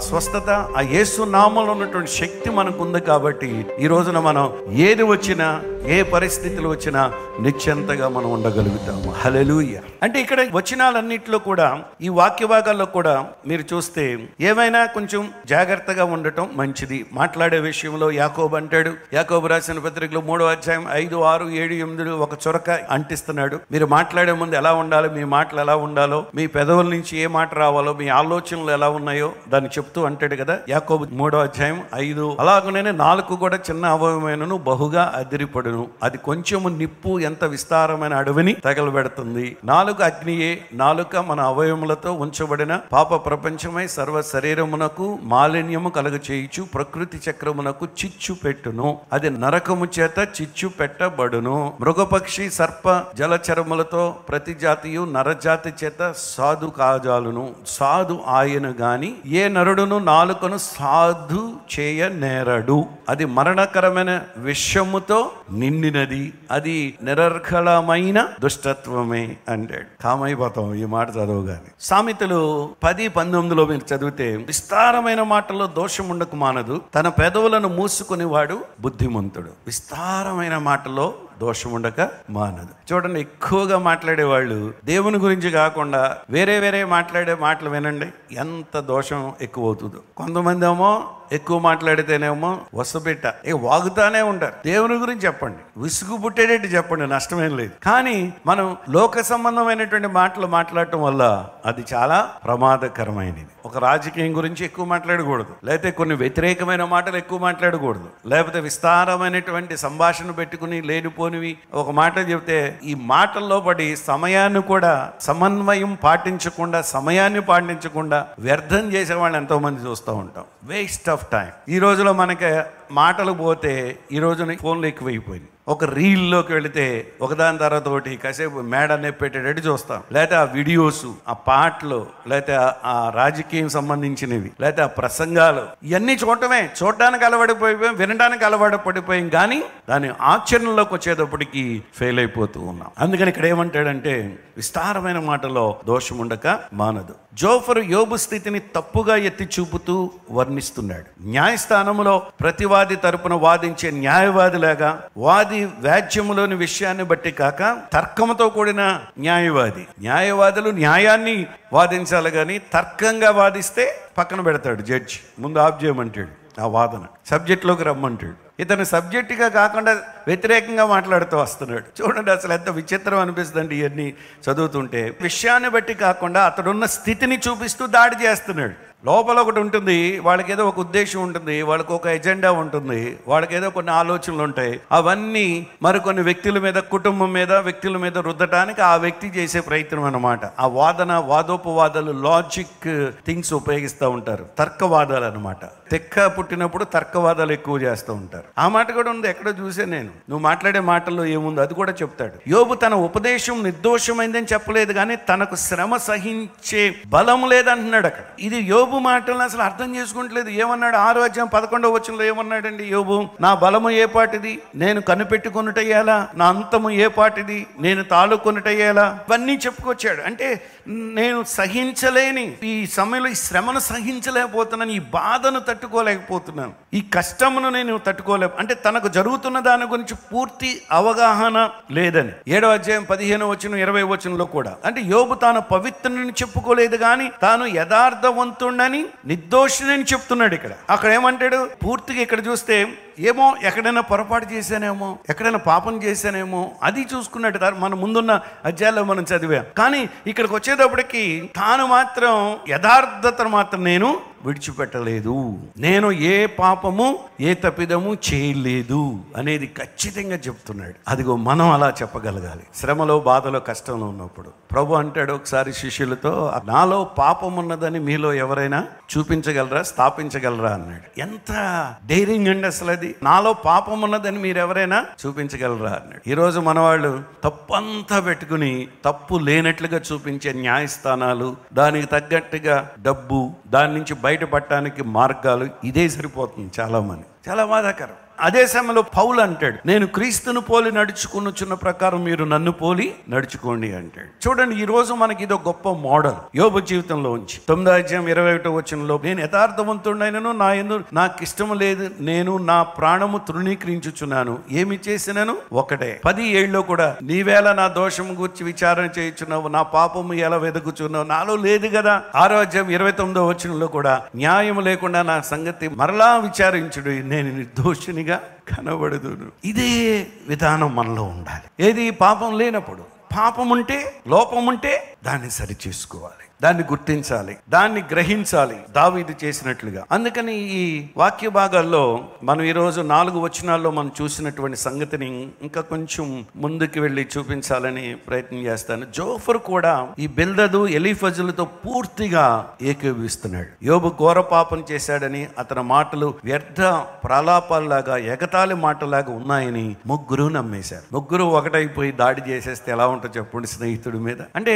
స్వస్థత ఆ యేసు నామంలో ఉన్నటువంటి శక్తి మనకు ఉంది కాబట్టి ఈ రోజున మనం ఏది వచ్చినా ఏ పరిస్థితులు వచ్చినా నిశ్చింతగా మనం ఉండగలుగుతాము. హల్లెలూయా. అంటే ఇక్కడ వచనాలన్నింటిలో కూడా ఈ వాక్య భాగాల్లో కూడా మీరు చూస్తే ఏమైనా కొంచెం జాగ్రత్తగా ఉండటం మంచిది. మాట్లాడే విషయంలో యాకోబు అంటాడు, యాకోబు రాసిన పత్రికలో 3వ అధ్యాయం 5, 6, 7, 8 ఒక చొరక అంటిస్తున్నాడు. మీరు మాట్లాడే ముందు ఎలా ఉండాలో, మీ మాటలు ఎలా ఉండాలో, మీ పెదవుల నుంచి ఏ మాట రావాలో, మీ ఆలోచనలు ఎలా ఉన్నాయో దాన్ని చెప్తూ అంటాడు కదా యాకోబు 3వ అధ్యాయం 5. అలాగనే నాలుక కూడా చిన్న అవయవమైనను బహుగా అదిరిపడును, అది కొంచెము నిప్పు ఎంత విస్తారమైన అడవిని తగలబెడుతుంది. నాలుక అగ్నియే. నాలుక మన అవయవములతో ఉంచబడిన పాప ప్రపంచమై సర్వ శరీరమునకు మాలిన్యము కలుగ చేయుచు ప్రకృతి చక్రమునకు చిచ్చు పెట్టును, అది నరకము చేత చిచ్చు పెట్టబడును. మృగపక్షి సర్ప జలచరములతో ప్రతి జాతియు నరజాతి చేత సాధు కాజాలును, సాధు ఆయన గాని ఏ నరుడును నాలుకను సాధు చేయ నేరడు, అది మరణకరమైన విషముతో నిండినది, అది నిరర్ఘలమైన దుష్టత్వమే అంటాడు. కామైపోతాం ఈ మాట చదవగానే. సామెతలు 10:19 మీరు చదివితే విస్తారమైన మాటల్లో దోషం ఉండకు మానదు, తన పెదవులను మూసుకునేవాడు బుద్ధిమంతుడు. విస్తారమైన మాటల్లో దోషం ఉండక మానదు. చూడండి, ఎక్కువగా మాట్లాడేవాళ్ళు దేవుని గురించి కాకుండా వేరే మాట్లాడే మాటలు వినండి, ఎంత దోషం ఎక్కువ అవుతుందో. కొంతమంది ఏమో ఎక్కువ మాట్లాడితేనేమో వసపెట్ట వాగుతానే ఉంటారు. దేవుని గురించి చెప్పండి, విసుగు పుట్టేటట్టు చెప్పండి, నష్టమేం లేదు. కానీ మనం లోక సంబంధమైనటువంటి మాటలు మాట్లాడటం వల్ల అది చాలా ప్రమాదకరమైనది. ఒక రాజకీయం గురించి ఎక్కువ మాట్లాడకూడదు, లేకపోతే కొన్ని వ్యతిరేకమైన మాటలు ఎక్కువ మాట్లాడకూడదు, లేకపోతే విస్తారమైనటువంటి సంభాషణ పెట్టుకుని లేనిపోనివి ఒక మాట చెబితే ఈ మాటల్లో పడి సమయాన్ని కూడా సమన్వయం పాటించకుండా, సమయాన్ని పాటించకుండా వ్యర్థం చేసేవాళ్ళు ఎంతో మంది చూస్తూ ఉంటాం. Waste of time. ఈ రోజులో మనకి మాటలు పోతే ఈ రోజున ఫోన్లు ఎక్కువైపోయింది. ఒక రీల్లోకి వెళితే ఒకదాని తర్వాత ఒకటి కాసేపు మేడ నెప్పెట్టేటట్టు చూస్తాం, లేకపోతే ఆ వీడియోస్, ఆ పాటలు, లేకపోతే ఆ రాజకీయం సంబంధించినవి, లేకపోతే ఆ ప్రసంగాలు, ఇవన్నీ చూడటానికి అలవాడిపోయిపోయాం, వినడానికి అలవాటు కానీ దాని ఆచరణలోకి వచ్చేటప్పటికి ఫెయిల్ అయిపోతూ ఉన్నాం. అందుకని ఇక్కడ ఏమంటాడంటే విస్తారమైన మాటలో దోషం ఉండక మానదు. జోఫరు యోబు స్థితిని తప్పుగా ఎత్తి చూపుతూ వర్ణిస్తున్నాడు. న్యాయస్థానంలో ప్రతివాది తరపున వాదించే న్యాయవాదిలాగా, వాది వ్యాజ్యములోని విషయాన్ని బట్టి కాక తర్కముతో కూడిన న్యాయవాదులు న్యాయాన్ని వాదించాలి కానీ తర్కంగా వాదిస్తే పక్కన పెడతాడు జడ్జి, ముందు ఆఫ్ చేయమంటాడు, ఆ వాదన సబ్జెక్ట్లోకి రమ్మంటాడు. ఇతను సబ్జెక్టుగా కాకుండా వ్యతిరేకంగా మాట్లాడుతూ వస్తున్నాడు. చూడండి, అసలు ఎంత విచిత్రం అనిపిస్తుందండి ఇవన్నీ చదువుతుంటే. విషయాన్ని బట్టి కాకుండా అతడున్న స్థితిని చూపిస్తూ దాడి చేస్తున్నాడు. లోపల ఒకటి ఉంటుంది, వాళ్ళకి ఏదో ఒక ఉద్దేశం ఉంటుంది, వాళ్ళకి ఒక ఎజెండా ఉంటుంది, వాళ్ళకి ఏదో కొన్ని ఆలోచనలు ఉంటాయి. అవన్నీ మరికొన్ని వ్యక్తుల మీద, కుటుంబం మీద, వ్యక్తుల మీద రుద్దటానికి ఆ వ్యక్తి చేసే ప్రయత్నం అన్నమాట. ఆ వాదోపవాదాలు, లాజిక్ థింగ్స్ ఉపయోగిస్తూ ఉంటారు, తర్కవాదాలు అనమాట. తెక్క పుట్టినప్పుడు తర్కవాదాలు ఎక్కువ చేస్తూ ఉంటారు. ఆ మాట కూడా ఉంది, ఎక్కడో చూసే నేను. నువ్వు మాట్లాడే మాటల్లో ఏముందో అది కూడా చెప్తాడు. యోబు తన ఉపదేశం నిర్దోషమైందని చెప్పలేదు, కానీ తనకు శ్రమ సహించే బలం లేదంటున్నాడు అక్కడ. ఇది యోబు మాటలను అసలు అర్థం చేసుకుంటలేదు. ఏమన్నాడు? 6వ అధ్యాయం 11వ వచనంలో ఏమన్నాడండి యోబు? నా బలము ఏ పాటిది, నేను కనిపెట్టుకొనుటయ్యాలా, నా అంతము ఏ పాటిది, నేను తాళుకొనుటయ్యాలా, ఇవన్నీ చెప్పుకొచ్చాడు. అంటే నేను సహించలేని ఈ సమయంలో ఈ శ్రమను సహించలేకపోతున్నాను, ఈ బాధను తట్టుకోలేకపోతున్నాను, ఈ కష్టమును నేను అంటే తనకు జరుగుతున్న దాని గురించి పూర్తి అవగాహన లేదని. 7వ అధ్యాయం 15వ వచనం 20వ వచనంలో కూడా అంటే యోబు తాను పవిత్రుని చెప్పుకోలేదు కానీ తాను యథార్థవంతుడని, నిర్దోషిని చెప్తున్నాడు. ఇక్కడ అక్కడ ఏమంటాడు? పూర్తిగా ఇక్కడ చూస్తే ఏమో ఎక్కడైనా పొరపాటు చేశానేమో, ఎక్కడైనా పాపం చేశానేమో అది చూసుకున్నట్టు మన ముందున్న అధ్యాయాల్లో మనం చదివాం. కానీ ఇక్కడికి వచ్చేటప్పటికి తాను మాత్రం యథార్థతను మాత్రం నేను విడిచిపెట్టలేదు, నేను ఏ పాపము ఏ తప్పిదము చేయలేదు అనేది ఖచ్చితంగా చెప్తున్నాడు. అదిగో మనం అలా చెప్పగలగాలి. శ్రమలో, బాధలో, కష్టంలో ఉన్నప్పుడు ప్రభు అంటాడు ఒకసారి శిష్యులతో, నాలో పాపం ఉన్నదని మీలో ఎవరైనా చూపించగలరా, స్థాపించగలరా అన్నాడు. ఎంత డైరింగ్ అండి అసలు అది. నాలో పాపం ఉన్నదని మీరు ఎవరైనా చూపించగలరా అన్నాడు. ఈరోజు మన వాళ్ళు తప్పంతా పెట్టుకుని తప్పు లేనట్లుగా చూపించే న్యాయస్థానాలు, దానికి తగ్గట్టుగా డబ్బు, దాని నుంచి బయటపడటానికి మార్గాలు, ఇదే సరిపోతుంది చాలా మంది. చాలా బాధాకరం. అదే సమయంలో పౌలు అంటాడు, నేను క్రీస్తును పోలి నడుచుకున్న ప్రకారం మీరు నన్ను పోలి నడుచుకోండి అంటాడు. చూడండి, ఈ రోజు మనకి ఇదో గొప్ప మోడల్ యోబు జీవితంలో ఉంచి 9:21 నేను యథార్థవంతుడైనను నా యందు నాకు ఇష్టం లేదు, నేను నా ప్రాణము తృణీకరించుచున్నాను, ఏమి చేసినను ఒకటే. 10 కూడా నీవేళ నా దోషం గురించి విచారణ చేయుచున్నావు, నా పాపము ఎలా వెతుకుచున్నావు, నాలో లేదు కదా. 6:29 కూడా న్యాయం లేకుండా నా సంగతి మరలా విచారించుడు, నేను నిర్దోషినిగా కనబడుదును. ఇదే విధానం మనలో ఉండాలి. ఏది పాపం లేనప్పుడు, పాపం ఉంటే లోపం ఉంటే దాన్ని సరి చేసుకోవాలి, దాన్ని గుర్తించాలి, దాన్ని గ్రహించాలి, దావీదు చేసినట్లుగా. అందుకని ఈ వాక్య భాగాల్లో మనం ఈరోజు 4 వచనాల్లో మనం చూసినటువంటి సంగతిని ఇంకా కొంచెం ముందుకు వెళ్ళి చూపించాలని ప్రయత్నం చేస్తాను. జోఫర్ కూడా ఈ బిల్దదు ఎలీఫజులతో పూర్తిగా ఏకీభవిస్తున్నాడు. యోబు ఘోర పాపం చేశాడని, అతని మాటలు వ్యర్థ ప్రలాపాలలాగా ఎగతాళి మాటలాగా ఉన్నాయని ముగ్గురు నమ్మేశారు. ముగ్గురు ఒకటైపోయి దాడి చేసేస్తే ఎలా ఉంటుందో చెప్పండి స్నేహితుడి మీద. అంటే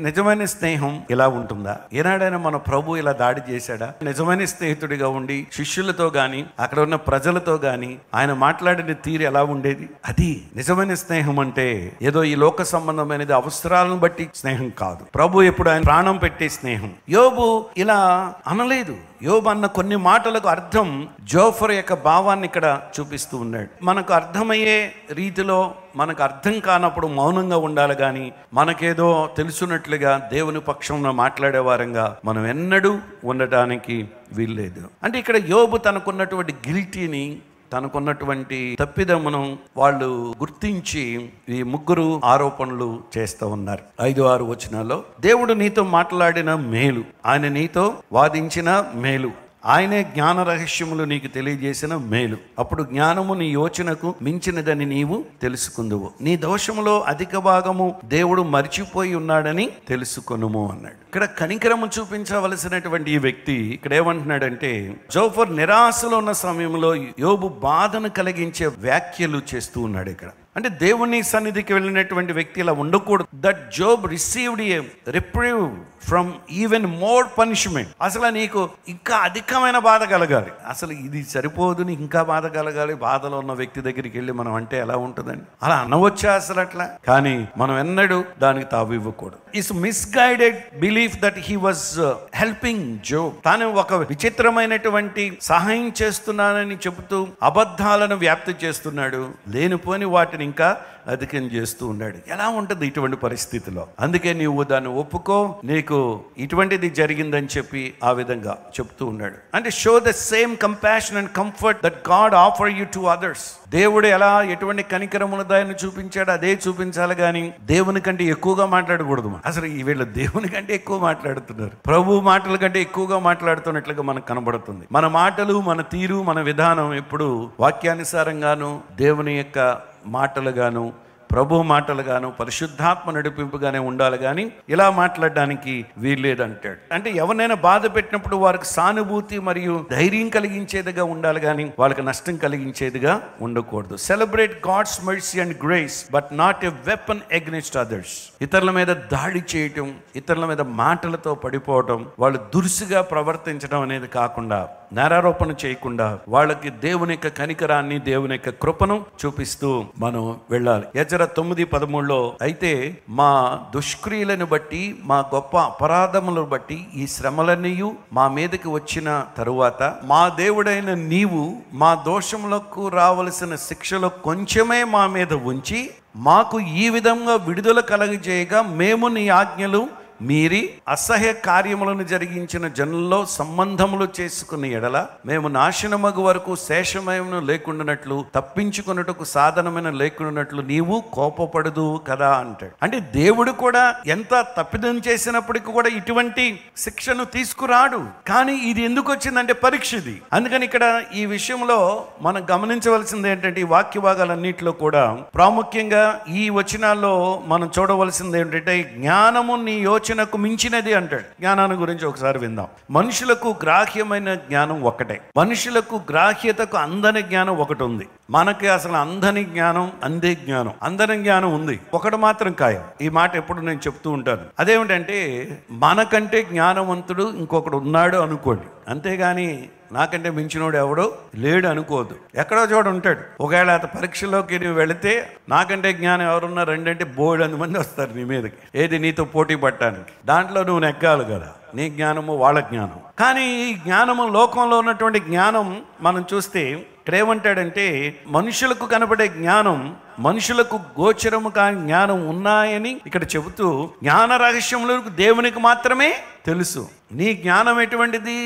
నిజమైన స్నేహం ఇలా ఉంటుందా? ఏనాడైనా మన ప్రభు ఇలా దాడి చేశాడా? నిజమైన స్నేహితుడిగా ఉండి శిష్యులతో గాని అక్కడ ఉన్న ప్రజలతో గాని ఆయన మాట్లాడిన తీరు ఎలా ఉండేది? అది నిజమైన స్నేహం. అంటే ఏదో ఈ లోక సంబంధమైనది అవసరాలను బట్టి స్నేహం కాదు. ప్రభు ఎప్పుడు ఆయన ప్రాణం పెట్టే స్నేహం. యోబు ఇలా అనలేదు. యోబు అన్న కొన్ని మాటలకు అర్థం జోఫర్ యొక్క భావాన్ని ఇక్కడ చూపిస్తూ ఉన్నాడు. మనకు అర్థమయ్యే రీతిలో మనకు అర్థం కానప్పుడు మౌనంగా ఉండాలి, కానీ మనకేదో తెలుసున్నట్లుగా దేవుని పక్షంలో మాట్లాడే వారంగా మనం ఎన్నడూ ఉండటానికి వీల్లేదు. అంటే ఇక్కడ యోబు తనకున్నటువంటి గిల్టీని, తనకున్నటువంటి తప్పిదమును వాళ్ళు గుర్తించి ఈ ముగ్గురు ఆరోపణలు చేస్తూ ఉన్నారు. 5-6 వచనాల్లో దేవుడు నీతో మాట్లాడిన మేలు, ఆయన నీతో వాదించిన మేలు, ఆయనే జ్ఞాన రహస్యములు నీకు తెలియజేసిన మేలు, అప్పుడు జ్ఞానము నీ యోచనకు మించినదని నీవు తెలుసుకుందువు, నీ దోషములో అధిక భాగము దేవుడు మర్చిపోయి ఉన్నాడని తెలుసుకొనుము అన్నాడు. ఇక్కడ కనికరము చూపించవలసినటువంటి ఈ వ్యక్తి ఇక్కడ ఏమంటున్నాడంటే, జోఫర్ నిరాశలో ఉన్న సమయంలో యోబు బాధను కలిగించే వ్యాఖ్యలు చేస్తూ ఉన్నాడు. ఇక్కడ అంటే దేవుని సన్నిధికి వెళ్ళినటువంటి వ్యక్తి ఇలా ఉండకూడదు. That Job received a reprieve from even more punishment. అసలు నీకు ఇంకా అధికమైన బాధ కలగాలి, అసలు ఇది సరిపోదు, నీకు ఇంకా బాధ కలగాలి. బాధలో ఉన్న వ్యక్తి దగ్గరికి వెళ్ళి మనం అంటే ఎలా ఉంటుందండి? అలా అనవచ్చా అసలు? అట్లా కానీ మనం ఎన్నడూ దానికి తావివ్వకూడదు. Is misguided belief that he was helping Job. తాను ఒక విచిత్రమైనటువంటి సహాయం చేస్తున్నానని చెబుతూ అబద్ధాలను వ్యాప్తి చేస్తున్నాడు, లేనిపోని వాటిని ఇంకా అధికం చేస్తూ ఉన్నాడు. ఎలా ఉంటుంది ఇటువంటి పరిస్థితిలో? అందుకే నీవు దాన్ని ఒప్పుకో, నీకు ఇటువంటిది జరిగిందని చెప్పి ఆ విధంగా చెప్తూ ఉన్నాడు. అంటే show the same compassion and comfort that God offer you to others. దేవుడు ఎలా ఎటువంటి కనికరమును దాన్ని చూపించాడు అదే చూపించాలి, కానీ దేవుని కంటే ఎక్కువగా మాట్లాడకూడదు. అసలు ఈ వీళ్ళు దేవుని కంటే ఎక్కువ మాట్లాడుతున్నారు, ప్రభు మాటల కంటే ఎక్కువగా మాట్లాడుతున్నట్లుగా మనకు కనబడుతుంది. మన మాటలు, మన తీరు, మన విధానం ఎప్పుడు వాక్యానుసారంగాను, దేవుని యొక్క మాటలుగాను, ప్రభు మాటలుగాను, పరిశుద్ధాత్మ నడిపింపుగానే ఉండాలి, కానీ ఇలా మాట్లాడడానికి వీల్లేదంటాడు. అంటే ఎవరినైనా బాధ పెట్టినప్పుడు వారికి సానుభూతి మరియు ధైర్యం కలిగించేదిగా ఉండాలి, కానీ వాళ్ళకి నష్టం కలిగించేదిగా ఉండకూడదు. Celebrate God's mercy and grace but not a weapon against others. ఇతరుల మీద దాడి చేయటం, ఇతరుల మీద మాటలతో పడిపోవటం, వాళ్ళు దురుసుగా ప్రవర్తించడం అనేది కాకుండా, నేరారోపణ చేయకుండా వాళ్ళకి దేవుని యొక్క కనికరాన్ని, దేవుని యొక్క కృపను చూపిస్తూ మనం వెళ్ళాలి. ఎజ్రా 9:13 అయితే మా దుష్క్రియలను బట్టి, మా గొప్ప అపరాధములను బట్టి ఈ శ్రమలన్నీయు మా మీదకి వచ్చిన తరువాత మా దేవుడైన నీవు మా దోషములకు రావలసిన శిక్షలో కొంచెమే మా మీద ఉంచి మాకు ఈ విధంగా విడుదల కలగజేయగా మేము నీ ఆజ్ఞలు మీరి అసహ్య కార్యములను జరిగించిన జనుల్లో సంబంధములు చేసుకున్న ఎడల మేము నాశనమగు వరకు శేషమయమును లేకుండానట్లు, తప్పించుకున్నట్టుకు సాధనమైన లేకుండానట్లు నీవు కోపపడదు కదా అంటాడు. అంటే దేవుడు కూడా ఎంత తప్పిదం చేసినప్పటికీ కూడా ఇటువంటి శిక్షను తీసుకురాడు. కానీ ఇది ఎందుకు వచ్చిందంటే పరీక్షది. అందుకని ఇక్కడ ఈ విషయంలో మనం గమనించవలసింది ఏంటంటే, ఈ వాక్య భాగాలన్నింటిలో కూడా ప్రాముఖ్యంగా ఈ వచనాల్లో మనం చూడవలసింది ఏంటంటే, జ్ఞానము నీ యోచనకు మించినది అంటాడు. జ్ఞానాన్ని గురించి ఒకసారి విందాం. మనుషులకు గ్రాహ్యమైన జ్ఞానం ఒకటే, మనుషులకు గ్రాహ్యతకు అందని జ్ఞానం ఒకటి ఉంది. మనకి అసలు అందని జ్ఞానం, అందే జ్ఞానం, అందని జ్ఞానం ఉంది, ఒకటి మాత్రం ఖాయం. ఈ మాట ఎప్పుడు నేను చెప్తూ ఉంటాను. అదేమిటంటే, మనకంటే జ్ఞానవంతుడు ఇంకొకడు ఉన్నాడు అనుకోండి, అంతేగాని నాకంటే మించినోడు ఎవడో లేడు అనుకోవద్దు. ఎక్కడో చోట ఉంటాడు. ఒకవేళ అత పరీక్షలోకి నువ్వు వెళితే నాకంటే జ్ఞానం ఎవరున్నారు అంటే బోల్డ్ మంది వస్తారు నీ మీదకి, ఏది నీతో పోటీ పట్టడానికి. దాంట్లో నువ్వు నెగ్గాలి కదా. నీ జ్ఞానము వాళ్ళ జ్ఞానం. కానీ ఈ జ్ఞానము, లోకంలో ఉన్నటువంటి జ్ఞానం మనం చూస్తే ఇక్కడ ఏమంటాడంటే, మనుషులకు కనబడే జ్ఞానం, మనుషులకు గోచరము కాని జ్ఞానం ఉన్నాయని ఇక్కడ చెబుతూ, జ్ఞాన రహస్యములకు దేవునికి మాత్రమే తెలుసు. నీ జ్ఞానం ఎటువంటిది?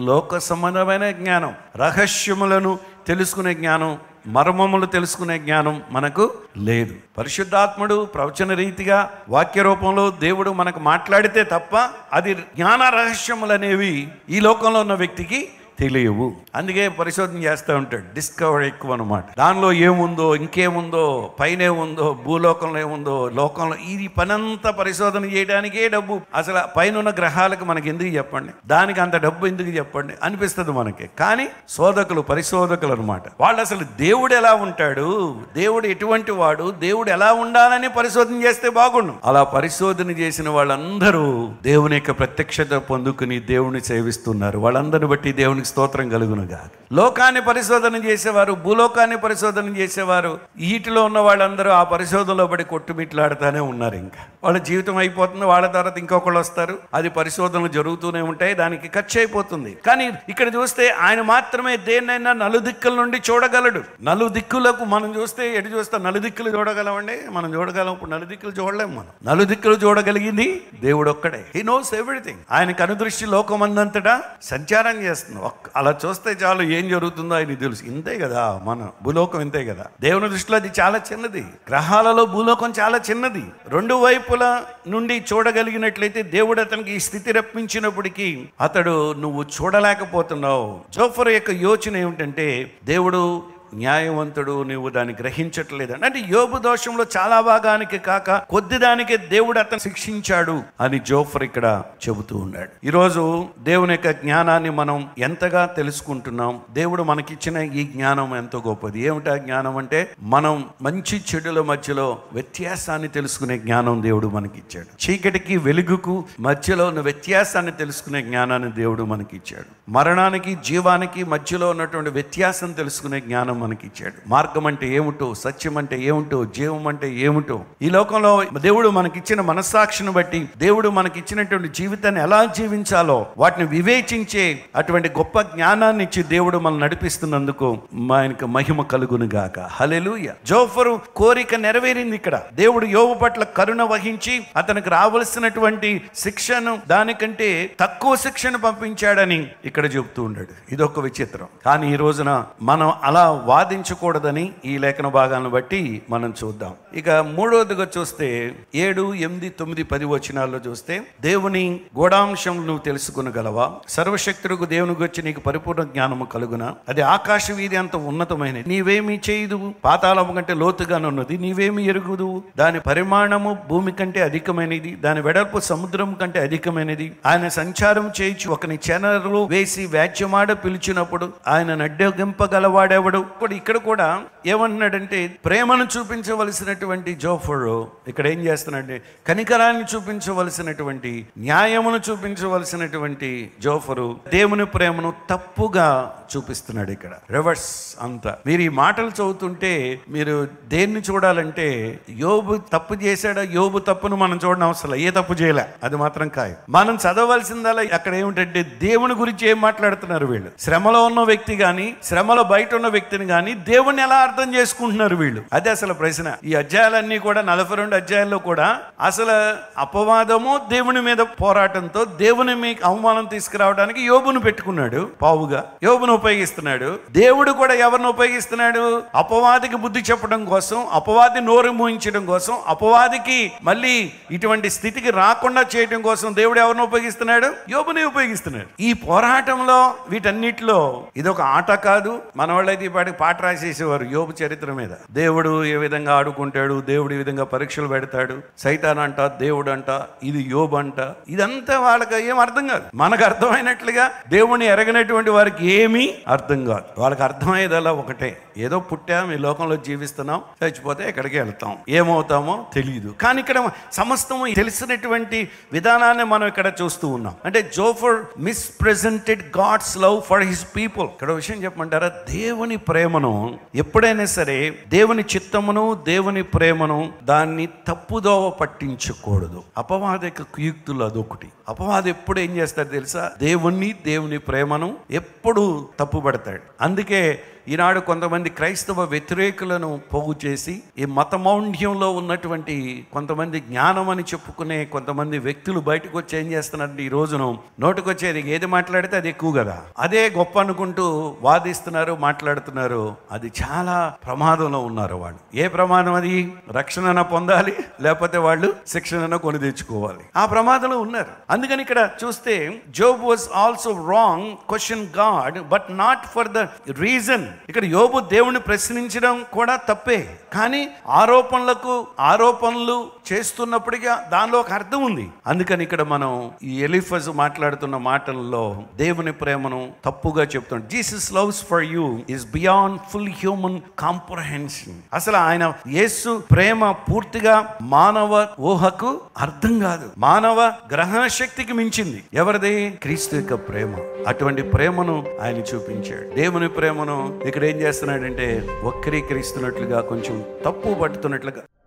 లోక సంబంధమైన జ్ఞానం. రహస్యములను తెలుసుకునే జ్ఞానం, మర్మములు తెలుసుకునే జ్ఞానం మనకు లేదు. పరిశుద్ధాత్ముడు ప్రవచన రీతిగా వాక్య రూపంలో దేవుడు మనకు మాట్లాడితే తప్ప అది జ్ఞాన రహస్యములు అనేవి ఈ లోకంలో ఉన్న వ్యక్తికి తెలియవు. అందుకే పరిశోధన చేస్తూ ఉంటాడు. డిస్కవర్ ఎక్కువ అనమాట. దానిలో ఏముందో, ఇంకేముందో, పైన ఏముందో, భూలోకంలో ఏముందో, లోకంలో ఈ పనంతా పరిశోధన చేయడానికే డబ్బు. అసలు పైన ఉన్న గ్రహాలకు మనకి ఎందుకు చెప్పండి, దానికి అంత డబ్బు ఎందుకు చెప్పండి అనిపిస్తుంది మనకి. కానీ శోధకులు, పరిశోధకులు అనమాట. వాళ్ళు అసలు దేవుడు ఎలా ఉంటాడు, దేవుడు ఎటువంటి వాడు, దేవుడు ఎలా ఉండాలని పరిశోధన చేస్తే బాగుండు. అలా పరిశోధన చేసిన వాళ్ళందరూ దేవుని యొక్క ప్రత్యక్షత పొందుకుని దేవుని సేవిస్తున్నారు. వాళ్ళందరిని బట్టి దేవునికి స్తోత్రం కలుగునుగా. లోకాన్ని పరిశోధన చేసేవారు, భూలోకాన్ని పరిశోధన చేసేవారు, వీటిలో ఉన్న వాళ్ళందరూ ఆ పరిశోధనలో పడి కొట్టుమిట్లాడుతూనే ఉన్నారు. ఇంకా వాళ్ళ జీవితం అయిపోతుంది, వాళ్ళ తర్వాత ఇంకొకళ్ళు వస్తారు, అది పరిశోధనలు జరుగుతూనే ఉంటాయి, దానికి ఖర్చు అయిపోతుంది. కానీ ఇక్కడ చూస్తే ఆయన మాత్రమే దేన్నైనా నలుదిక్కుల నుండి చూడగలడు. నలుదిక్కులకు మనం చూస్తే ఎటు చూస్తాం? నలుదిక్కులు చూడగలమండి, మనం చూడగలం. ఇప్పుడు నలుదిక్కులు చూడలేము. మనం నలుదిక్కులు చూడగలిగింది దేవుడు ఒక్కడే. He knows everything. ఆయన కనుదృష్టి లోకమందంతటా సంచారం చేస్తుంది. అలా చూస్తే చాలు ఏం జరుగుతుందో ఆయన తెలుసు. ఇంతే కదా మన భూలోకం, ఇంతే కదా. దేవుని దృష్టిలో అది చాలా చిన్నది. గ్రహాలలో భూలోకం చాలా చిన్నది. రెండు వైపుల నుండి చూడగలిగినట్లయితే దేవుడు అతనికి ఈ స్థితి రప్పించినప్పటికీ అతడు నువ్వు చూడలేకపోతున్నావు. జోఫర్ యొక్క యోచన ఏమిటంటే, దేవుడు న్యాయవంతుడు, నువ్వు దాన్ని గ్రహించట్లేదని. అంటే యోబు దోషంలో చాలా భాగానికి కాక కొద్ది దానికే దేవుడు అతను శిక్షించాడు అని జోఫర్ ఇక్కడ చెబుతూ ఉన్నాడు. ఈరోజు దేవుని యొక్క జ్ఞానాన్ని మనం ఎంతగా తెలుసుకుంటున్నాం? దేవుడు మనకిచ్చిన ఈ జ్ఞానం ఎంతో గొప్పది. ఏమిటా జ్ఞానం అంటే, మనం మంచి చెడుల మధ్యలో వ్యత్యాసాన్ని తెలుసుకునే జ్ఞానం దేవుడు మనకిచ్చాడు. చీకటికి వెలుగుకు మధ్యలో ఉన్న వ్యత్యాసాన్ని తెలుసుకునే జ్ఞానాన్ని దేవుడు మనకిచ్చాడు. మరణానికి జీవానికి మధ్యలో ఉన్నటువంటి వ్యత్యాసం తెలుసుకునే జ్ఞానం మనకిచ్చాడు. మార్గం అంటే ఏమిటో, సత్యం అంటే ఏమిటో, జీవం అంటే ఏమిటో, ఈ లోకంలో దేవుడు మనకిచ్చిన మనస్సాక్షిని బట్టి దేవుడు మనకిచ్చినటువంటి జీవితాన్ని ఎలా జీవించాలో వాటిని వివేచించే అటువంటి గొప్ప జ్ఞానాన్ని ఇచ్చి దేవుడు మనం నడిపిస్తున్నందుకు ఆయనకు మహిమ కలుగును గాక. హల్లెలూయా. జోఫరు కోరిక నెరవేరింది. ఇక్కడ దేవుడు యోబు పట్ల కరుణ వహించి అతనికి రావలసినటువంటి శిక్షను దానికంటే తక్కువ శిక్షను పంపించాడని ఇక్కడ చెబుతూ ఉన్నాడు. ఇదొక విచిత్రం. కానీ ఈ రోజున మనం అలా వాదించకూడదని ఈ లేఖన భాగాలను బట్టి మనం చూద్దాం. ఇక మూడవదిగా చూస్తే 7, 8, 9, 10 వచనాల్లో చూస్తే, దేవుని గూఢాంశం నువ్వు తెలుసుకునగలవా? సర్వశక్తులకు దేవుని గురించి నీకు పరిపూర్ణ జ్ఞానము కలుగునా? అది ఆకాశ వీధి అంత ఉన్నతమైనది, నీవేమి చేయదు. పాతాళము కంటే లోతుగానున్నది, నీవేమి ఎరుగుదు. దాని పరిమాణము భూమి కంటే అధికమైనది, దాని వెడల్పు సముద్రం కంటే అధికమైనది. ఆయన సంచారం చేయించి ఒకని చెనరు వేసి వ్యాజ్యమాడ పిలిచినప్పుడు ఆయన నడ్డగింపగలవాడెవడు? ఇక్కడ కూడా ఏమంటున్నాడంటే, ప్రేమను చూపించవలసినటువంటి జోఫరు ఇక్కడ ఏం చేస్తున్నాడంటే, కనికరాన్ని చూపించవలసినటువంటి, న్యాయమును చూపించవలసినటువంటి జోఫరు దేవుని ప్రేమను తప్పుగా చూపిస్తున్నాడు. ఇక్కడ రివర్స్ అంతా. మీరు ఈ మాటలు చదువుతుంటే మీరు దేన్ని చూడాలంటే, యోబు తప్పు చేశాడా? యోబు తప్పును మనం చూడడం అవసరం, ఏ తప్పు చేయలే, అది మాత్రం ఖాయం. మనం చదవలసిందలా అక్కడ ఏమిటంటే, దేవుని గురించి ఏం మాట్లాడుతున్నారు వీళ్ళు. శ్రమలో ఉన్న వ్యక్తి కానీ, శ్రమలో బయట ఉన్న వ్యక్తిని కానీ దేవుణ్ణి ఎలా అర్థం చేసుకుంటున్నారు వీళ్ళు? అదే అసలు ప్రశ్న. ఈ అధ్యాయాలన్నీ కూడా 42 అధ్యాయాల్లో కూడా అసలు అపవాదము దేవుని మీద పోరాటంతో దేవుని మీకు అవమానం తీసుకురావడానికి యోబును పెట్టుకున్నాడు పావుగా, యోబును ఉపయోగిస్తున్నాడు. దేవుడు కూడా ఎవరిని ఉపయోగిస్తున్నాడు? అపవాదికి బుద్ధి చెప్పడం కోసం, అపవాది నోరు మూయించడం కోసం, అపవాదికి మళ్ళీ ఇటువంటి స్థితికి రాకుండా చేయడం కోసం దేవుడు ఎవరిని ఉపయోగిస్తున్నాడు? యోబుని ఉపయోగిస్తున్నాడు. ఈ పోరాటంలో వీటన్నిటిలో ఇదొక ఆట కాదు. మన వాళ్ళైతే పాటి పాటికి పాట రాసేసేవారు యోబు చరిత్ర మీద. దేవుడు ఏ విధంగా ఆడుకుంటాడు, దేవుడు ఈ విధంగా పరీక్షలు పెడతాడు, సైతాన్ అంట, దేవుడు అంట, ఇది యోబు అంట. ఇదంతా వాళ్ళకి ఏం అర్థం కాదు. మనకు అర్థమైనట్లుగా దేవుణ్ణి ఎరగనటువంటి వారికి ఏమీ అర్థం కాదు. వాళ్ళకి అర్థమయ్యేదల్లా ఒకటే, ఏదో పుట్టాం, ఈ లోకంలో జీవిస్తున్నాం, చచ్చిపోతే ఎక్కడికి వెళ్తాం, ఏమవుతామో తెలియదు. కానీ ఇక్కడ సమస్తము తెలిసినటువంటి విధానాన్ని మనం ఇక్కడ చూస్తూ ఉన్నాం. అంటే Zophar misrepresented God's love for his people. ఇక్కడ విషయం చెప్పమంటారా, దేవుని ప్రేమను ఎప్పుడైనా సరే, దేవుని చిత్తమును దేవుని ప్రేమను దాన్ని తప్పుదోవ పట్టించకూడదు. అపవాదిక కుయుక్తులు అదొకటి. అపవాది ఎప్పుడు ఏం చేస్తాడు తెలుసా, దేవుని ప్రేమను ఎప్పుడు తప్పుపడతాడు. అందుకే ఈనాడు కొంతమంది క్రైస్తవ వ్యతిరేకులను పోగు చేసి ఈ మతమౌఢ్యంలో ఉన్నటువంటి కొంతమంది జ్ఞానం అని చెప్పుకునే కొంతమంది వ్యక్తులు బయటకు వచ్చి ఏం చేస్తున్నారంటే, ఈ రోజును నోటుకొచ్చేది ఏది మాట్లాడితే అది ఎక్కువ కదా, అదే గొప్ప అనుకుంటూ వాదిస్తున్నారు, మాట్లాడుతున్నారు. అది చాలా ప్రమాదంలో ఉన్నారు వాళ్ళు. ఏ ప్రమాదం అది? రక్షణ పొందాలి, లేకపోతే వాళ్ళు శిక్షణ కొని తెచ్చుకోవాలి. ఆ ప్రమాదంలో ఉన్నారు. అందుకని ఇక్కడ చూస్తే Job was also wrong, question God, but not for the reason. ఇక్కడ యోబు దేవుని ప్రశ్నించడం కూడా తప్పే, కానీ ఆరోపణలు చేస్తున్నప్పటికీ దానిలో ఒక అర్థం ఉంది. అందుకని ఇక్కడ మనం ఈ ఎలీఫజ్ మాట్లాడుతున్న మాటల్లో దేవుని ప్రేమను తప్పుగా చెప్తున్నాడు. Jesus loves for you is beyond full human comprehension. అసలు ఆయన యేసు ప్రేమ పూర్తిగా మానవ ఊహకు అర్థం కాదు, మానవ గ్రహణ శక్తికి మించింది. ఎవరిది? క్రీస్తు యొక్క ప్రేమ. అటువంటి ప్రేమను ఆయన చూపించాడు. దేవుని ప్రేమను ఇక్కడ ఏం చేస్తున్నాడంటే వక్రీకరిస్తున్నట్లుగా, కొంచెం తప్పు పడుతున్నట్లుగా